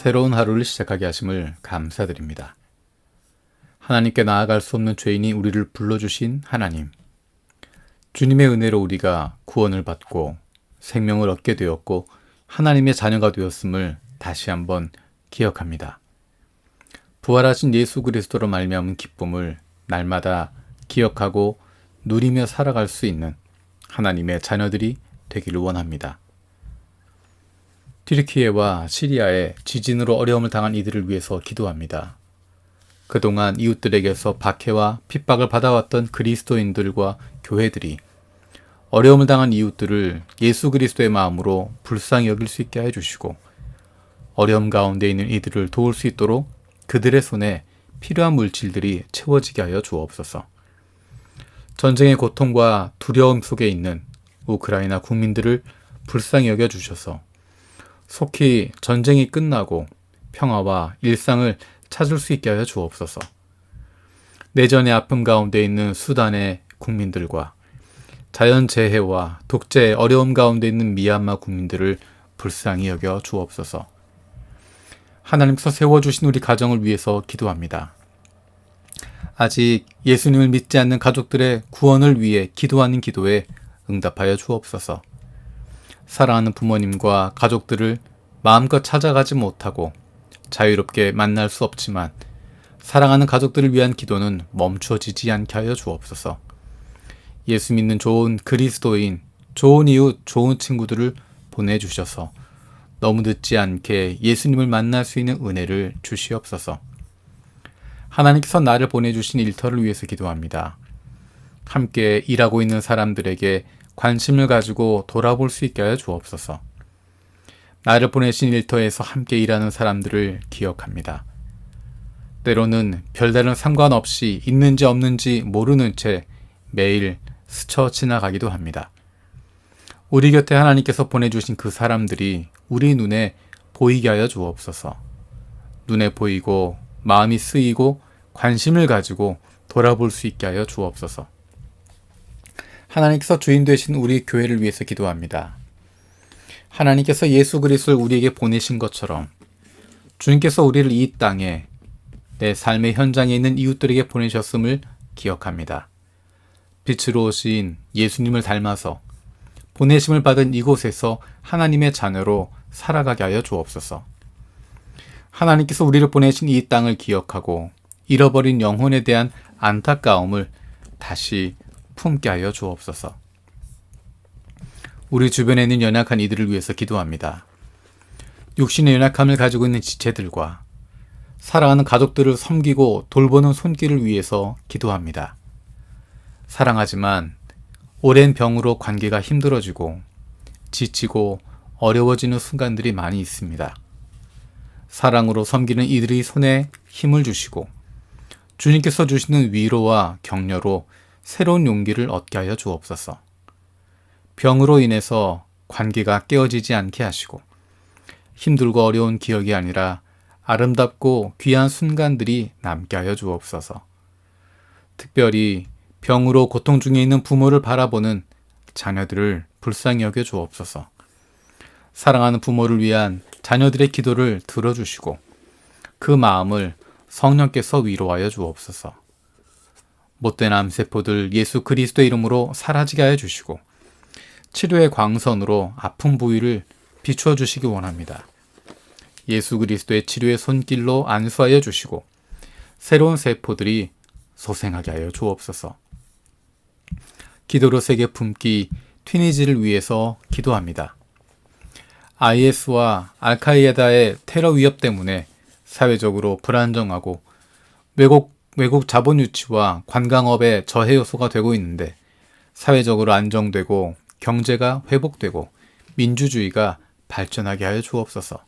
새로운 하루를 시작하게 하심을 감사드립니다. 하나님께 나아갈 수 없는 죄인이 우리를 불러주신 하나님. 주님의 은혜로 우리가 구원을 받고 생명을 얻게 되었고 하나님의 자녀가 되었음을 다시 한번 기억합니다. 부활하신 예수 그리스도로 말미암은 기쁨을 날마다 기억하고 누리며 살아갈 수 있는 하나님의 자녀들이 되기를 원합니다. 튀르키예와 시리아에 지진으로 어려움을 당한 이들을 위해서 기도합니다. 그동안 이웃들에게서 박해와 핍박을 받아왔던 그리스도인들과 교회들이 어려움을 당한 이웃들을 예수 그리스도의 마음으로 불쌍히 여길 수 있게 해주시고 어려움 가운데 있는 이들을 도울 수 있도록 그들의 손에 필요한 물질들이 채워지게 하여 주옵소서. 전쟁의 고통과 두려움 속에 있는 우크라이나 국민들을 불쌍히 여겨주셔서 속히 전쟁이 끝나고 평화와 일상을 찾을 수 있게 하여 주옵소서. 내전의 아픔 가운데 있는 수단의 국민들과 자연재해와 독재의 어려움 가운데 있는 미얀마 국민들을 불쌍히 여겨 주옵소서. 하나님께서 세워주신 우리 가정을 위해서 기도합니다. 아직 예수님을 믿지 않는 가족들의 구원을 위해 기도하는 기도에 응답하여 주옵소서. 사랑하는 부모님과 가족들을 마음껏 찾아가지 못하고 자유롭게 만날 수 없지만 사랑하는 가족들을 위한 기도는 멈춰지지 않게 하여 주옵소서. 예수 믿는 좋은 그리스도인, 좋은 이웃, 좋은 친구들을 보내주셔서 너무 늦지 않게 예수님을 만날 수 있는 은혜를 주시옵소서. 하나님께서 나를 보내주신 일터를 위해서 기도합니다. 함께 일하고 있는 사람들에게 관심을 가지고 돌아볼 수 있게 하여 주옵소서. 나를 보내신 일터에서 함께 일하는 사람들을 기억합니다. 때로는 별다른 상관없이 있는지 없는지 모르는 채 매일 스쳐 지나가기도 합니다. 우리 곁에 하나님께서 보내주신 그 사람들이 우리 눈에 보이게 하여 주옵소서. 눈에 보이고 마음이 쓰이고 관심을 가지고 돌아볼 수 있게 하여 주옵소서. 하나님께서 주인 되신 우리 교회를 위해서 기도합니다. 하나님께서 예수 그리스도를 우리에게 보내신 것처럼 주님께서 우리를 이 땅에 내 삶의 현장에 있는 이웃들에게 보내셨음을 기억합니다. 빛으로 오신 예수님을 닮아서 보내심을 받은 이곳에서 하나님의 자녀로 살아가게 하여 주옵소서. 하나님께서 우리를 보내신 이 땅을 기억하고 잃어버린 영혼에 대한 안타까움을 다시 품게 하여 주옵소서. 우리 주변에 있는 연약한 이들을 위해서 기도합니다. 육신의 연약함을 가지고 있는 지체들과 사랑하는 가족들을 섬기고 돌보는 손길을 위해서 기도합니다. 사랑하지만 오랜 병으로 관계가 힘들어지고 지치고 어려워지는 순간들이 많이 있습니다. 사랑으로 섬기는 이들의 손에 힘을 주시고 주님께서 주시는 위로와 격려로 새로운 용기를 얻게 하여 주옵소서. 병으로 인해서 관계가 깨어지지 않게 하시고 힘들고 어려운 기억이 아니라 아름답고 귀한 순간들이 남게 하여 주옵소서. 특별히 병으로 고통 중에 있는 부모를 바라보는 자녀들을 불쌍히 여겨 주옵소서. 사랑하는 부모를 위한 자녀들의 기도를 들어주시고 그 마음을 성령께서 위로하여 주옵소서. 못된 암세포들 예수 그리스도의 이름으로 사라지게 하여 주시고 치료의 광선으로 아픈 부위를 비추어 주시기 원합니다. 예수 그리스도의 치료의 손길로 안수하여 주시고 새로운 세포들이 소생하게 하여 주옵소서. 기도로 세계 품기 튀니지를 위해서 기도합니다. IS와 알카에다의 테러 위협 때문에 사회적으로 불안정하고 외국 자본 유치와 관광업의 저해 요소가 되고 있는데 사회적으로 안정되고 경제가 회복되고 민주주의가 발전하게 하여 주옵소서.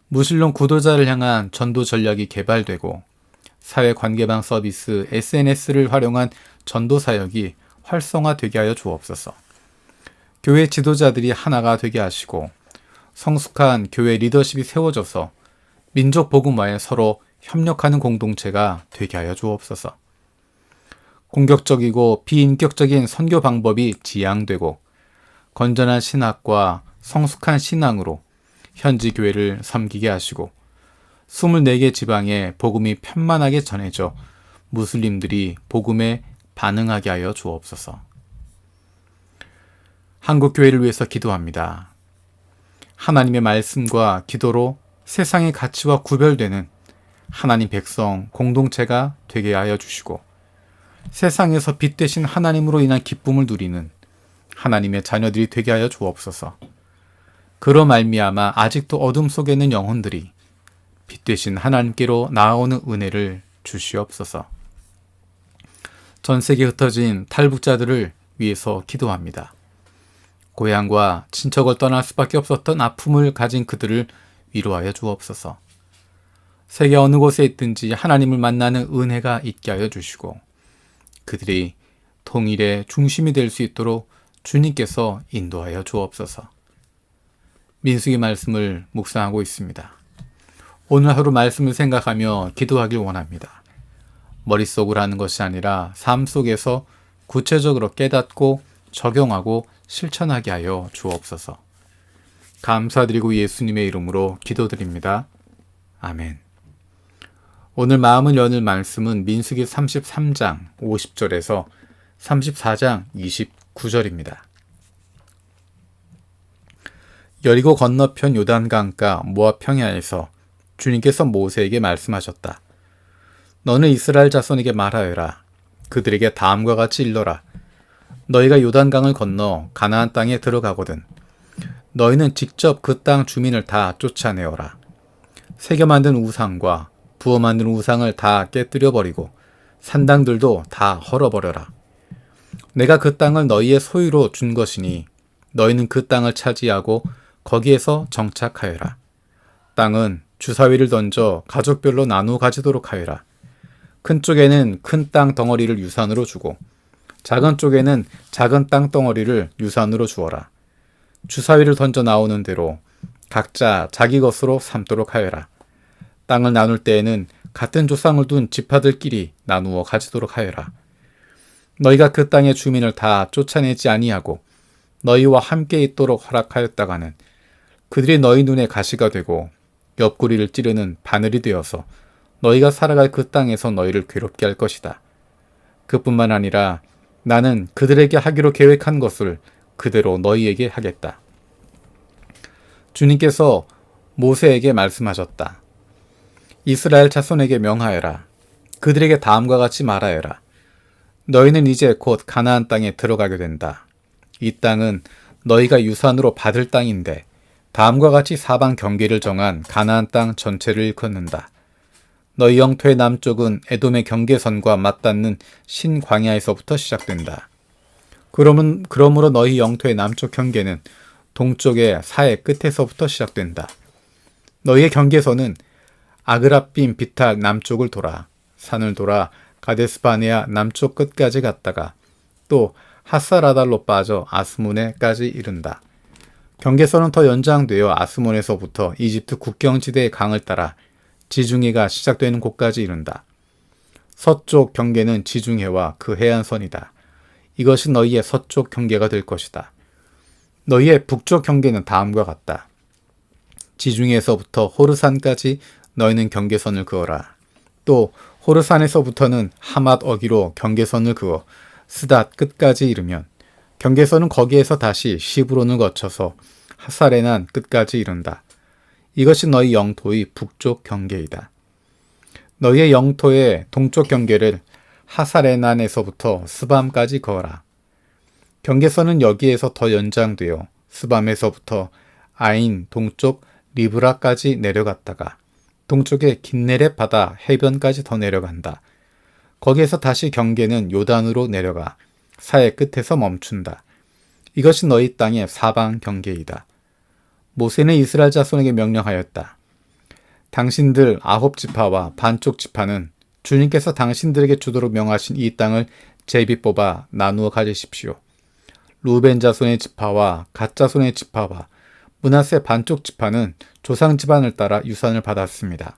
무신론 구도자를 향한 전도 전략이 개발되고 사회관계망 서비스 SNS를 활용한 전도 사역이 활성화되게 하여 주옵소서. 교회 지도자들이 하나가 되게 하시고 성숙한 교회 리더십이 세워져서 민족 복음화에 서로 협력하는 공동체가 되게 하여 주옵소서. 공격적이고 비인격적인 선교 방법이 지양되고 건전한 신학과 성숙한 신앙으로 현지 교회를 섬기게 하시고 24개 지방에 복음이 편만하게 전해져 무슬림들이 복음에 반응하게 하여 주옵소서. 한국 교회를 위해서 기도합니다. 하나님의 말씀과 기도로 세상의 가치와 구별되는 하나님 백성 공동체가 되게 하여 주시고 세상에서 빛 되신 하나님으로 인한 기쁨을 누리는 하나님의 자녀들이 되게 하여 주옵소서. 그로 말미암아 아직도 어둠 속에 있는 영혼들이 빛 되신 하나님께로 나아오는 은혜를 주시옵소서. 전 세계에 흩어진 탈북자들을 위해서 기도합니다. 고향과 친척을 떠날 수밖에 없었던 아픔을 가진 그들을 위로하여 주옵소서. 세계 어느 곳에 있든지 하나님을 만나는 은혜가 있게 하여 주시고 그들이 통일의 중심이 될 수 있도록 주님께서 인도하여 주옵소서. 민수기 말씀을 묵상하고 있습니다. 오늘 하루 말씀을 생각하며 기도하길 원합니다. 머릿속으로 하는 것이 아니라 삶 속에서 구체적으로 깨닫고 적용하고 실천하게 하여 주옵소서. 감사드리고 예수님의 이름으로 기도드립니다. 아멘. 오늘 마음을 여는 말씀은 민수기 33장 50절에서 34장 29절입니다. 여리고 건너편 요단강가 모압 평야에서 주님께서 모세에게 말씀하셨다. 너는 이스라엘 자손에게 말하여라. 그들에게 다음과 같이 일러라. 너희가 요단강을 건너 가나안 땅에 들어가거든 너희는 직접 그 땅 주민을 다 쫓아내어라. 새겨 만든 우상과 부어 만든 우상을 다 깨뜨려 버리고 산당들도 다 헐어버려라. 내가 그 땅을 너희의 소유로 준 것이니 너희는 그 땅을 차지하고 거기에서 정착하여라. 땅은 주사위를 던져 가족별로 나누어 가지도록 하여라. 큰 쪽에는 큰 땅 덩어리를 유산으로 주고 작은 쪽에는 작은 땅 덩어리를 유산으로 주어라. 주사위를 던져 나오는 대로 각자 자기 것으로 삼도록 하여라. 땅을 나눌 때에는 같은 조상을 둔 지파들끼리 나누어 가지도록 하여라. 너희가 그 땅의 주민을 다 쫓아내지 아니하고 너희와 함께 있도록 허락하였다가는 그들이 너희 눈에 가시가 되고 옆구리를 찌르는 바늘이 되어서 너희가 살아갈 그 땅에서 너희를 괴롭게 할 것이다. 그뿐만 아니라 나는 그들에게 하기로 계획한 것을 그대로 너희에게 하겠다. 주님께서 모세에게 말씀하셨다. 이스라엘 자손에게 명하여라. 그들에게 다음과 같이 말하여라. 너희는 이제 곧 가나안 땅에 들어가게 된다. 이 땅은 너희가 유산으로 받을 땅인데 다음과 같이 사방 경계를 정한 가나안 땅 전체를 일컫는다. 너희 영토의 남쪽은 에돔의 경계선과 맞닿는 신광야에서부터 시작된다. 그러므로 너희 영토의 남쪽 경계는 동쪽의 사해 끝에서부터 시작된다. 너희의 경계선은 아그라빔 비탈 남쪽을 돌아 산을 돌아 가데스바네아 남쪽 끝까지 갔다가 또 하사라달로 빠져 아스모네까지 이른다. 경계선은 더 연장되어 아스몬에서부터 이집트 국경지대의 강을 따라 지중해가 시작되는 곳까지 이른다. 서쪽 경계는 지중해와 그 해안선이다. 이것이 너희의 서쪽 경계가 될 것이다. 너희의 북쪽 경계는 다음과 같다. 지중해에서부터 호르산까지 너희는 경계선을 그어라. 또 호르산에서부터는 하맛 어기로 경계선을 그어 스닷 끝까지 이르면 경계선은 거기에서 다시 시브론을 거쳐서 하사레난 끝까지 이른다. 이것이 너희 영토의 북쪽 경계이다. 너희의 영토의 동쪽 경계를 하사레난에서부터 스밤까지 그어라. 경계선은 여기에서 더 연장되어 스밤에서부터 아인 동쪽 리브라까지 내려갔다가 동쪽의 긴네렛 바다 해변까지 더 내려간다. 거기에서 다시 경계는 요단으로 내려가 사해 끝에서 멈춘다. 이것이 너희 땅의 사방 경계이다. 모세는 이스라엘 자손에게 명령하였다. 당신들 9지파와 반쪽 지파는 주님께서 당신들에게 주도록 명하신 이 땅을 제비 뽑아 나누어 가지십시오. 루벤 자손의 지파와 갓 자손의 지파와 므낫세 반쪽 지파는 조상 집안을 따라 유산을 받았습니다.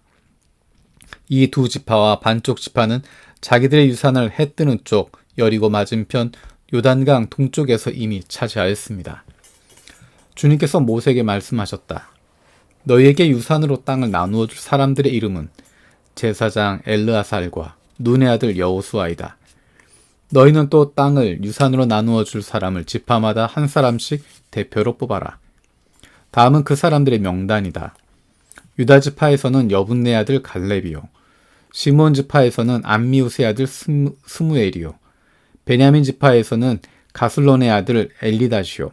이 두 지파와 반쪽 지파는 자기들의 유산을 해 뜨는 쪽 여리고 맞은편 요단강 동쪽에서 이미 차지하였습니다. 주님께서 모세에게 말씀하셨다. 너희에게 유산으로 땅을 나누어 줄 사람들의 이름은 제사장 엘르아살과 눈의 아들 여호수아이다. 너희는 또 땅을 유산으로 나누어 줄 사람을 지파마다 한 사람씩 대표로 뽑아라. 다음은 그 사람들의 명단이다. 유다 지파에서는 여분네 아들 갈렙이요, 시몬 지파에서는 암미우스의 아들 스무엘이요, 베냐민 지파에서는 가슬론의 아들 엘리다시요,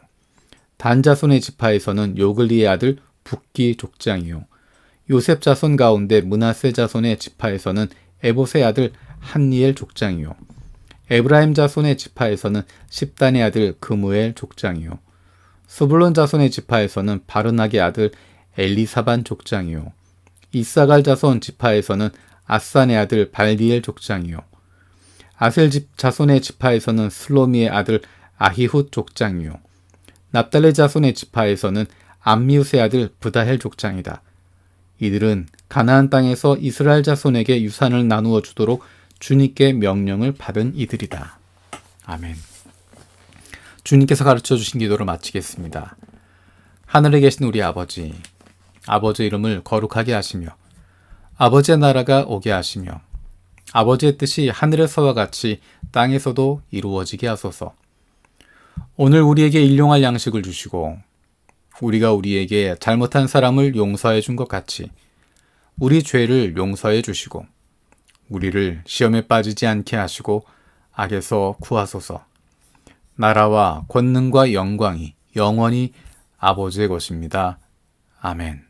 단 자손의 지파에서는 요글리의 아들 붓기 족장이요, 요셉 자손 가운데 므낫세 자손의 지파에서는 에봇의 아들 한니엘 족장이요, 에브라임 자손의 지파에서는 십단의 아들 그무엘 족장이요, 스불론 자손의 지파에서는 바르낙의 아들 엘리사반 족장이요, 이사갈 자손 지파에서는 아산의 아들 발디엘 족장이요, 아셀 자손의 지파에서는 슬로미의 아들 아히훗 족장이요, 납달레 자손의 지파에서는 암미우스의 아들 브다헬 족장이다. 이들은 가나안 땅에서 이스라엘 자손에게 유산을 나누어 주도록 주님께 명령을 받은 이들이다. 아멘. 주님께서 가르쳐 주신 기도를 마치겠습니다. 하늘에 계신 우리 아버지, 아버지의 이름을 거룩하게 하시며 아버지의 나라가 오게 하시며 아버지의 뜻이 하늘에서와 같이 땅에서도 이루어지게 하소서. 오늘 우리에게 일용할 양식을 주시고 우리가 우리에게 잘못한 사람을 용서해 준 것 같이 우리 죄를 용서해 주시고 우리를 시험에 빠지지 않게 하시고 악에서 구하소서. 나라와 권능과 영광이 영원히 아버지의 것입니다. 아멘.